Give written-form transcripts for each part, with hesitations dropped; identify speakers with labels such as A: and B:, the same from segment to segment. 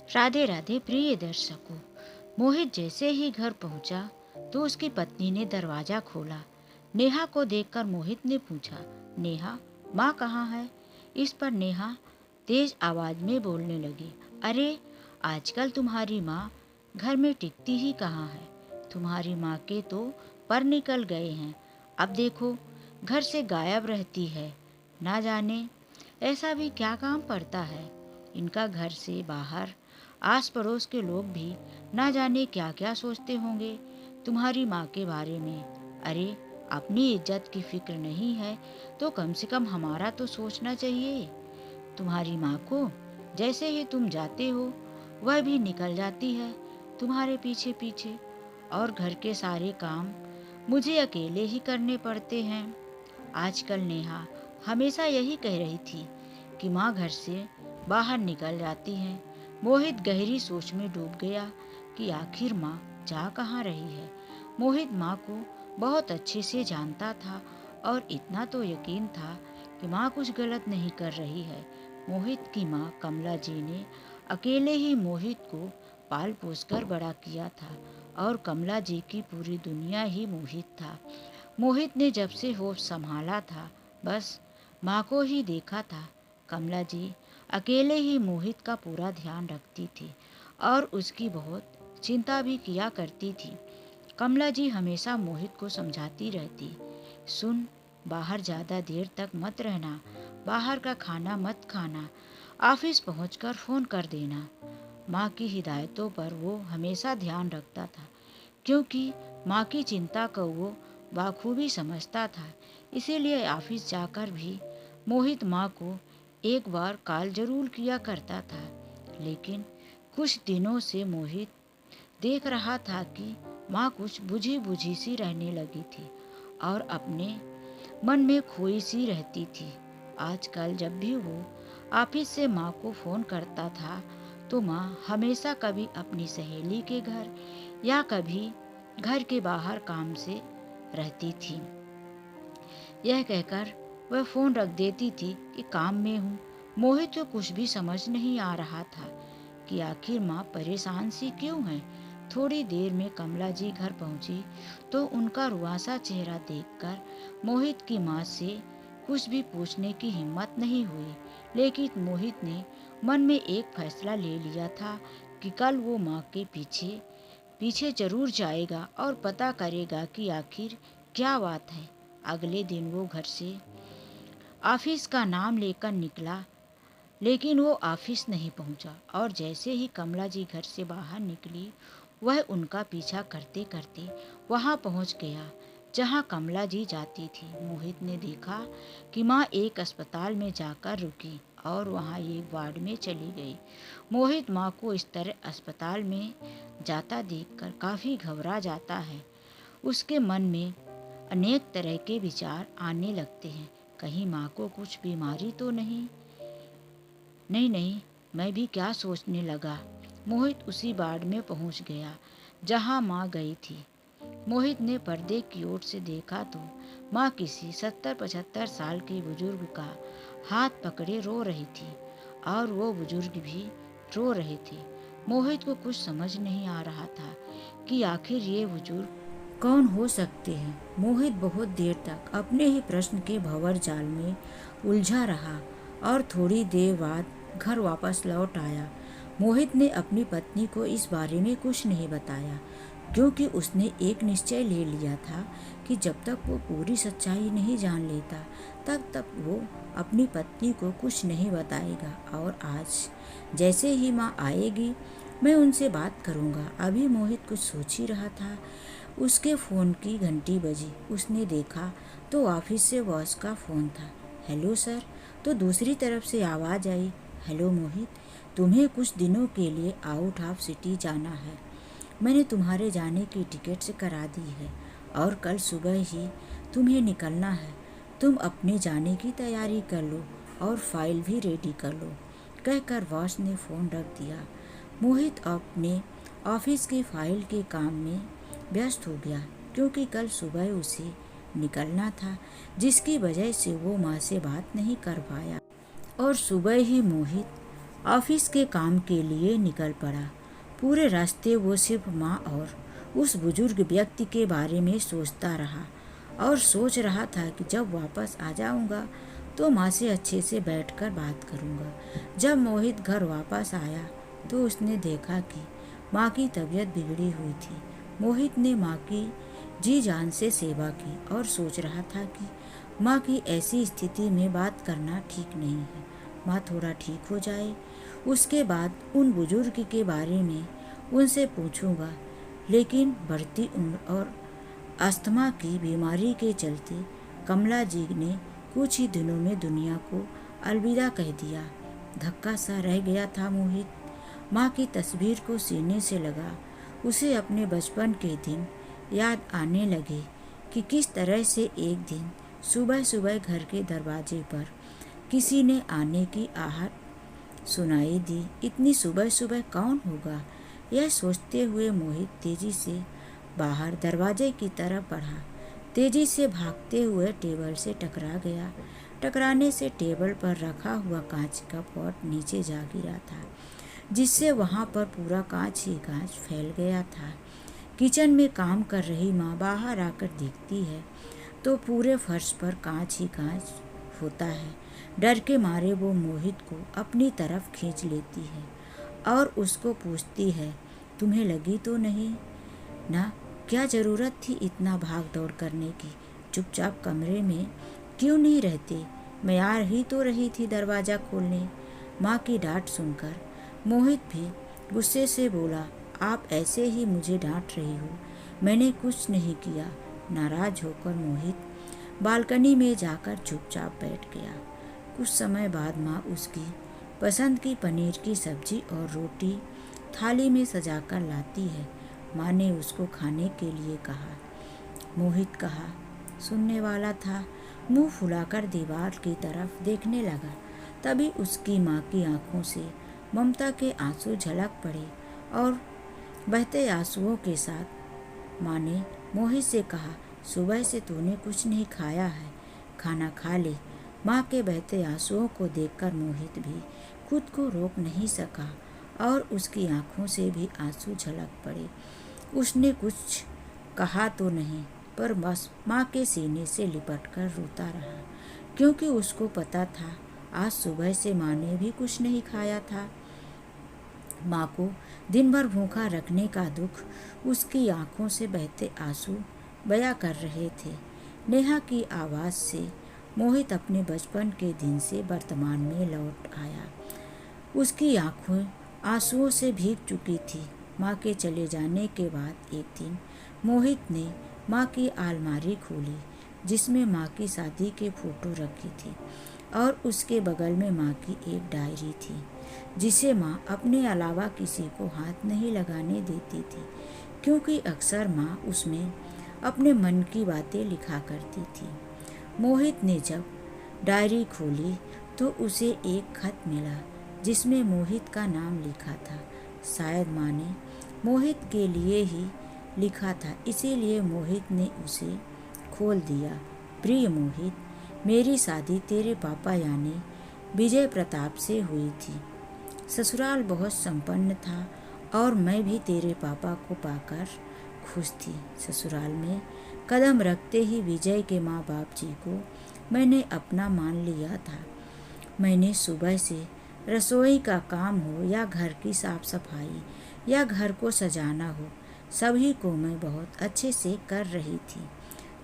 A: राधे राधे प्रिय दर्शकों। मोहित जैसे ही घर पहुंचा तो उसकी पत्नी ने दरवाजा खोला। नेहा को देखकर मोहित ने पूछा, नेहा, माँ कहाँ है? इस पर नेहा तेज आवाज में बोलने लगी, अरे आजकल तुम्हारी माँ घर में टिकती ही कहाँ है। तुम्हारी माँ के तो पर निकल गए हैं। अब देखो घर से गायब रहती है। ना जाने ऐसा भी क्या काम पड़ता है इनका। घर से बाहर आस पड़ोस के लोग भी ना जाने क्या क्या सोचते होंगे तुम्हारी माँ के बारे में। अरे अपनी इज्जत की फिक्र नहीं है तो कम से कम हमारा तो सोचना चाहिए। तुम्हारी माँ को जैसे ही तुम जाते हो वह भी निकल जाती है तुम्हारे पीछे पीछे, और घर के सारे काम मुझे अकेले ही करने पड़ते हैं। आजकल नेहा हमेशा यही कह रही थी कि माँ घर से बाहर निकल जाती हैं। मोहित गहरी सोच में डूब गया कि आखिर माँ जा कहाँ रही है। मोहित माँ को बहुत अच्छे से जानता था और इतना तो यकीन था कि माँ कुछ गलत नहीं कर रही है। मोहित की माँ कमला जी ने अकेले ही मोहित को पाल पोस कर बड़ा किया था और कमला जी की पूरी दुनिया ही मोहित था। मोहित ने जब से होश संभाला था बस माँ को ही देखा था। कमला जी अकेले ही मोहित का पूरा ध्यान रखती थी और उसकी बहुत चिंता भी किया करती थी। कमला जी हमेशा मोहित को समझाती रहती, सुन, बाहर ज़्यादा देर तक मत रहना, बाहर का खाना मत खाना, ऑफिस पहुंचकर फ़ोन कर देना। माँ की हिदायतों पर वो हमेशा ध्यान रखता था क्योंकि माँ की चिंता को वो बाखूबी समझता था। इसीलिए ऑफिस जाकर भी मोहित माँ को एक बार कॉल जरूर किया करता था। लेकिन कुछ दिनों से मोहित देख रहा था कि माँ कुछ बुझी बुझी सी रहने लगी थी और अपने मन में खोई सी रहती थी। आजकल जब भी वो ऑफिस से माँ को फ़ोन करता था तो माँ हमेशा कभी अपनी सहेली के घर या कभी घर के बाहर काम से रहती थी। यह कहकर वह फ़ोन रख देती थी कि काम में हूँ। मोहित को कुछ भी समझ नहीं आ रहा था कि आखिर माँ परेशान सी क्यों है। थोड़ी देर में कमला जी घर पहुंची तो उनका रुआसा चेहरा देखकर मोहित की माँ से कुछ भी पूछने की हिम्मत नहीं हुई। लेकिन मोहित ने मन में एक फैसला ले लिया था कि कल वो माँ के पीछे पीछे जरूर जाएगा और पता करेगा कि आखिर क्या बात है। अगले दिन वो घर से ऑफिस का नाम लेकर निकला लेकिन वो ऑफिस नहीं पहुंचा और जैसे ही कमला जी घर से बाहर निकली वह उनका पीछा करते करते वहां पहुंच गया जहां कमला जी जाती थी। मोहित ने देखा कि माँ एक अस्पताल में जाकर रुकी और वहां एक वार्ड में चली गई। मोहित माँ को इस तरह अस्पताल में जाता देखकर काफ़ी घबरा जाता है। उसके मन में अनेक तरह के विचार आने लगते हैं, कहीं माँ को कुछ बीमारी तो नहीं। नहीं नहीं, मैं भी क्या सोचने लगा। मोहित उसी वार्ड में पहुंच गया जहां माँ गई थी। मोहित ने पर्दे की ओर से देखा तो माँ किसी 70-75 साल के बुजुर्ग का हाथ पकड़े रो रही थी और वो बुजुर्ग भी रो रहे थे। मोहित को कुछ समझ नहीं आ रहा था कि आखिर ये बुजुर्ग कौन हो सकते हैं। मोहित बहुत देर तक अपने ही प्रश्न के भंवर जाल में उलझा रहा और थोड़ी देर बाद घर वापस लौट आया। मोहित ने अपनी पत्नी को इस बारे में कुछ नहीं बताया क्योंकि उसने एक निश्चय ले लिया था कि जब तक वो पूरी सच्चाई नहीं जान लेता तब तक वो अपनी पत्नी को कुछ नहीं बताएगा। और आज जैसे ही माँ आएगी मैं उनसे बात करूँगा। अभी मोहित कुछ सोच ही रहा था, उसके फ़ोन की घंटी बजी। उसने देखा तो ऑफिस से बॉस का फ़ोन था। Hello sir. तो दूसरी तरफ से आवाज़ आई, हेलो मोहित, तुम्हें कुछ दिनों के लिए आउट ऑफ सिटी जाना है। मैंने तुम्हारे जाने की टिकट से करा दी है और कल सुबह ही तुम्हें निकलना है। तुम अपने जाने की तैयारी कर लो और फाइल भी रेडी कर लो। कहकर बॉस ने फ़ोन रख दिया। मोहित अपने ऑफिस की फाइल के काम में व्यस्त हो गया क्योंकि कल सुबह उसे निकलना था, जिसकी वजह से वो माँ से बात नहीं कर पाया। और सुबह ही मोहित ऑफिस के काम के लिए निकल पड़ा। पूरे रास्ते वो सिर्फ माँ और उस बुजुर्ग व्यक्ति के बारे में सोचता रहा और सोच रहा था कि जब वापस आ जाऊंगा तो माँ से अच्छे से बैठकर बात करूंगा। जब मोहित घर वापस आया तो उसने देखा कि माँ की तबीयत बिगड़ी हुई थी। मोहित ने माँ की जी जान से सेवा की और सोच रहा था कि माँ की ऐसी स्थिति में बात करना ठीक नहीं है। माँ थोड़ा ठीक हो जाए उसके बाद उन बुजुर्ग के बारे में उनसे पूछूंगा, लेकिन बढ़ती उम्र और अस्थमा की बीमारी के चलते कमला जी ने कुछ ही दिनों में दुनिया को अलविदा कह दिया। धक्का सा रह गया था मोहित। माँ की तस्वीर को सीने से लगा। उसे अपने बचपन के दिन याद आने लगे कि किस तरह से एक दिन सुबह सुबह घर के दरवाजे पर किसी ने आने की आहट सुनाई दी। इतनी सुबह सुबह कौन होगा? यह सोचते हुए मोहित तेजी से बाहर दरवाजे की तरफ बढ़ा। तेजी से भागते हुए टेबल से टकरा गया। टकराने से टेबल पर रखा हुआ कांच का पॉट नीचे जा गिरा था, जिससे वहां पर पूरा कांच ही कांच फैल गया था। किचन में काम कर रही माँ बाहर आकर देखती है तो पूरे फर्श पर कांच ही कांच होता है। डर के मारे वो मोहित को अपनी तरफ खींच लेती है और उसको पूछती है, तुम्हें लगी तो नहीं ना? क्या ज़रूरत थी इतना भाग दौड़ करने की? चुपचाप कमरे में क्यों नहीं रहते? मैं आ ही तो रही थी दरवाज़ा खोलने। माँ की डांट सुनकर मोहित भी गुस्से से बोला, आप ऐसे ही मुझे डांट रही हो, मैंने कुछ नहीं किया। नाराज होकर मोहित बालकनी में जाकर चुपचाप बैठ गया। कुछ समय बाद माँ उसकी पसंद की पनीर की सब्जी और रोटी थाली में सजाकर लाती है। माँ ने उसको खाने के लिए कहा। मोहित कहा सुनने वाला था, मुंह फुलाकर दीवार की तरफ देखने लगा। तभी उसकी माँ की आंखों से ममता के आंसू झलक पड़े और बहते आंसुओं के साथ माँ ने मोहित से कहा, सुबह से तूने कुछ नहीं खाया है, खाना खा ले। माँ के बहते आंसुओं को देखकर मोहित भी खुद को रोक नहीं सका और उसकी आंखों से भी आंसू झलक पड़े। उसने कुछ कहा तो नहीं, पर बस माँ के सीने से लिपटकर रोता रहा, क्योंकि उसको पता था आज सुबह से माँ ने भी कुछ नहीं खाया था। माँ को दिन भर भूखा रखने का दुख उसकी आंखों से बहते आंसू बयां कर रहे थे। नेहा की आवाज़ से मोहित अपने बचपन के दिन से वर्तमान में लौट आया। उसकी आंखें आंसुओं से भीग चुकी थी। माँ के चले जाने के बाद एक दिन मोहित ने माँ की अलमारी खोली, जिसमें माँ की शादी के फ़ोटो रखी थी और उसके बगल में माँ की एक डायरी थी, जिसे माँ अपने अलावा किसी को हाथ नहीं लगाने देती थी, क्योंकि अक्सर माँ उसमें अपने मन की बातें लिखा करती थी। मोहित ने जब डायरी खोली तो उसे एक खत मिला, जिसमें मोहित का नाम लिखा था। शायद माँ ने मोहित के लिए ही लिखा था, इसीलिए मोहित ने उसे खोल दिया। प्रिय मोहित, मेरी शादी तेरे पापा यानी विजय प्रताप से हुई थी। ससुराल बहुत संपन्न था और मैं भी तेरे पापा को पाकर खुश थी। ससुराल में कदम रखते ही विजय के माँ बाप जी को मैंने अपना मान लिया था। मैंने सुबह से रसोई का काम हो या घर की साफ सफाई या घर को सजाना हो, सभी को मैं बहुत अच्छे से कर रही थी।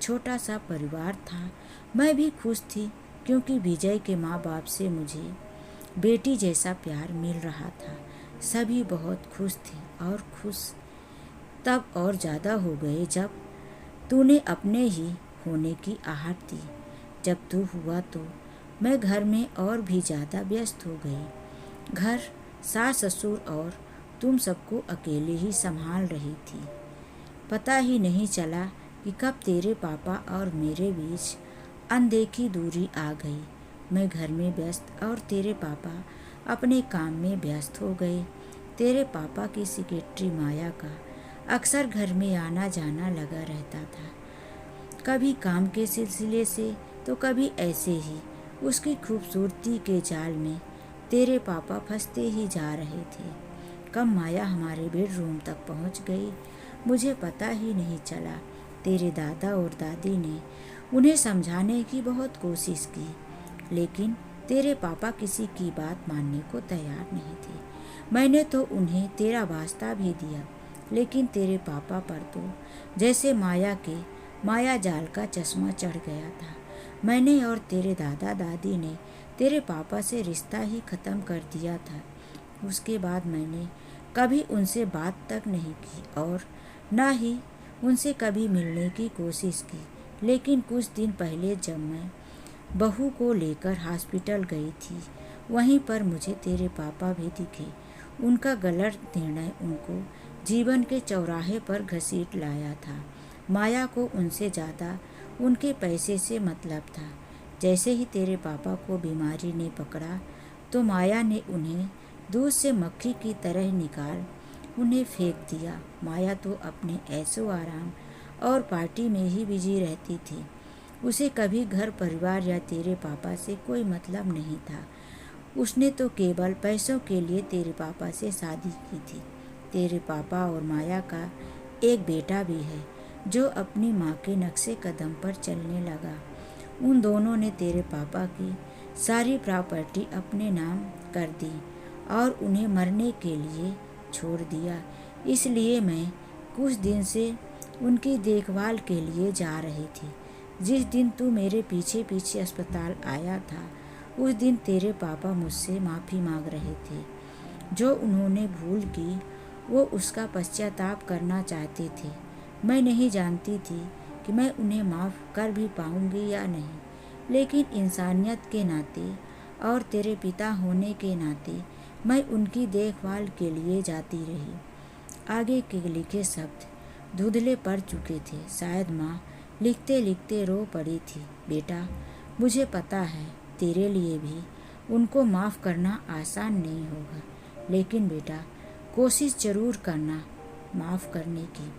A: छोटा सा परिवार था, मैं भी खुश थी, क्योंकि विजय के माँ बाप से मुझे बेटी जैसा प्यार मिल रहा था। सभी बहुत खुश थे और खुश तब और ज़्यादा हो गए जब तूने अपने ही होने की आहट दी। जब तू हुआ तो मैं घर में और भी ज़्यादा व्यस्त हो गई। घर, सास ससुर और तुम सबको अकेले ही संभाल रही थी। पता ही नहीं चला कि कब तेरे पापा और मेरे बीच अनदेखी दूरी आ गई। मैं घर में व्यस्त और तेरे पापा अपने काम में व्यस्त हो गए। तेरे पापा की सेक्रेटरी माया का अक्सर घर में आना जाना लगा रहता था, कभी काम के सिलसिले से तो कभी ऐसे ही। उसकी खूबसूरती के जाल में तेरे पापा फंसते ही जा रहे थे। कब माया हमारे बेडरूम तक पहुंच गई, मुझे पता ही नहीं चला। तेरे दादा और दादी ने उन्हें समझाने की बहुत कोशिश की, लेकिन तेरे पापा किसी की बात मानने को तैयार नहीं थे। मैंने तो उन्हें तेरा वास्ता भी दिया, लेकिन तेरे पापा पर तो जैसे माया जाल का चश्मा चढ़ गया था। मैंने और तेरे दादा दादी ने तेरे पापा से रिश्ता ही ख़त्म कर दिया था। उसके बाद मैंने कभी उनसे बात तक नहीं की और ना ही उनसे कभी मिलने की कोशिश की। लेकिन कुछ दिन पहले जब मैं बहू को लेकर हॉस्पिटल गई थी, वहीं पर मुझे तेरे पापा भी दिखे। उनका गलत निर्णय उनको जीवन के चौराहे पर घसीट लाया था। माया को उनसे ज़्यादा उनके पैसे से मतलब था। जैसे ही तेरे पापा को बीमारी ने पकड़ा तो माया ने उन्हें दूध से मक्खी की तरह निकाल उन्हें फेंक दिया। माया तो अपने ऐशो आराम और पार्टी में ही बिजी रहती थी। उसे कभी घर परिवार या तेरे पापा से कोई मतलब नहीं था। उसने तो केवल पैसों के लिए तेरे पापा से शादी की थी। तेरे पापा और माया का एक बेटा भी है जो अपनी माँ के नक्शे कदम पर चलने लगा। उन दोनों ने तेरे पापा की सारी प्रॉपर्टी अपने नाम कर दी और उन्हें मरने के लिए छोड़ दिया। इसलिए मैं कुछ दिन से उनकी देखभाल के लिए जा रही थी। जिस दिन तू मेरे पीछे पीछे अस्पताल आया था, उस दिन तेरे पापा मुझसे माफ़ी मांग रहे थे। जो उन्होंने भूल की वो उसका पश्चाताप करना चाहते थे। मैं नहीं जानती थी कि मैं उन्हें माफ़ कर भी पाऊंगी या नहीं, लेकिन इंसानियत के नाते और तेरे पिता होने के नाते मैं उनकी देखभाल के लिए जाती रही। आगे के लिखे शब्द धुंधले पड़ चुके थे। शायद माँ लिखते लिखते रो पड़ी थी। बेटा, मुझे पता है तेरे लिए भी उनको माफ़ करना आसान नहीं होगा, लेकिन बेटा कोशिश ज़रूर करना माफ़ करने की।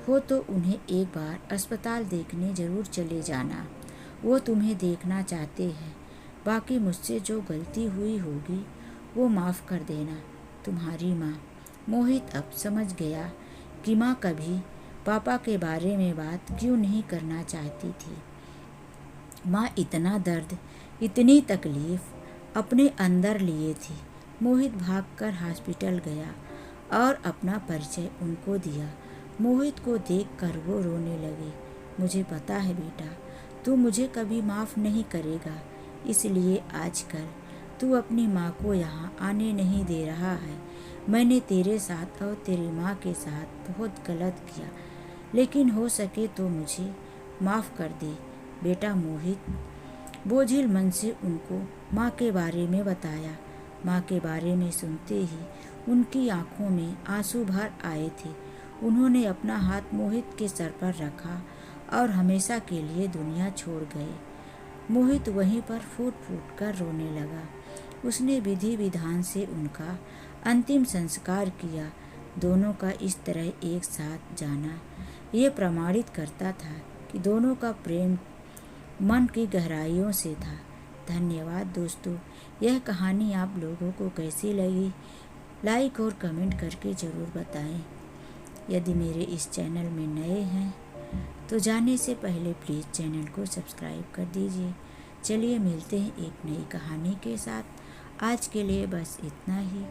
A: हो तो उन्हें एक बार अस्पताल देखने ज़रूर चले जाना। वो तुम्हें देखना चाहते हैं। बाकी मुझसे जो गलती हुई होगी वो माफ़ कर देना। तुम्हारी माँ। मोहित अब समझ गया कि माँ कभी पापा के बारे में बात क्यों नहीं करना चाहती थी। माँ इतना दर्द, इतनी तकलीफ़ अपने अंदर लिए थी। मोहित भागकर हॉस्पिटल गया और अपना परिचय उनको दिया। मोहित को देखकर वो रोने लगे। मुझे पता है बेटा, तू मुझे कभी माफ़ नहीं करेगा, इसलिए आजकल तू अपनी माँ को यहाँ आने नहीं दे रहा है। मैंने तेरे साथ और तेरी माँ के साथ बहुत गलत किया, लेकिन हो सके तो मुझे माफ़ कर दे बेटा। मोहित बोझिल मन से उनको माँ के बारे में बताया। माँ के बारे में सुनते ही उनकी आंखों में आंसू भर आए थे। उन्होंने अपना हाथ मोहित के सर पर रखा और हमेशा के लिए दुनिया छोड़ गए। मोहित वहीं पर फूट फूट कर रोने लगा। उसने विधि विधान से उनका अंतिम संस्कार किया। दोनों का इस तरह एक साथ जाना ये प्रमाणित करता था कि दोनों का प्रेम मन की गहराइयों से था। धन्यवाद दोस्तों। यह कहानी आप लोगों को कैसी लगी, लाइक और कमेंट करके ज़रूर बताएं। यदि मेरे इस चैनल में नए हैं तो जाने से पहले प्लीज़ चैनल को सब्सक्राइब कर दीजिए। चलिए मिलते हैं एक नई कहानी के साथ। आज के लिए बस इतना ही।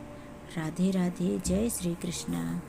A: राधे राधे। जय श्री कृष्णा।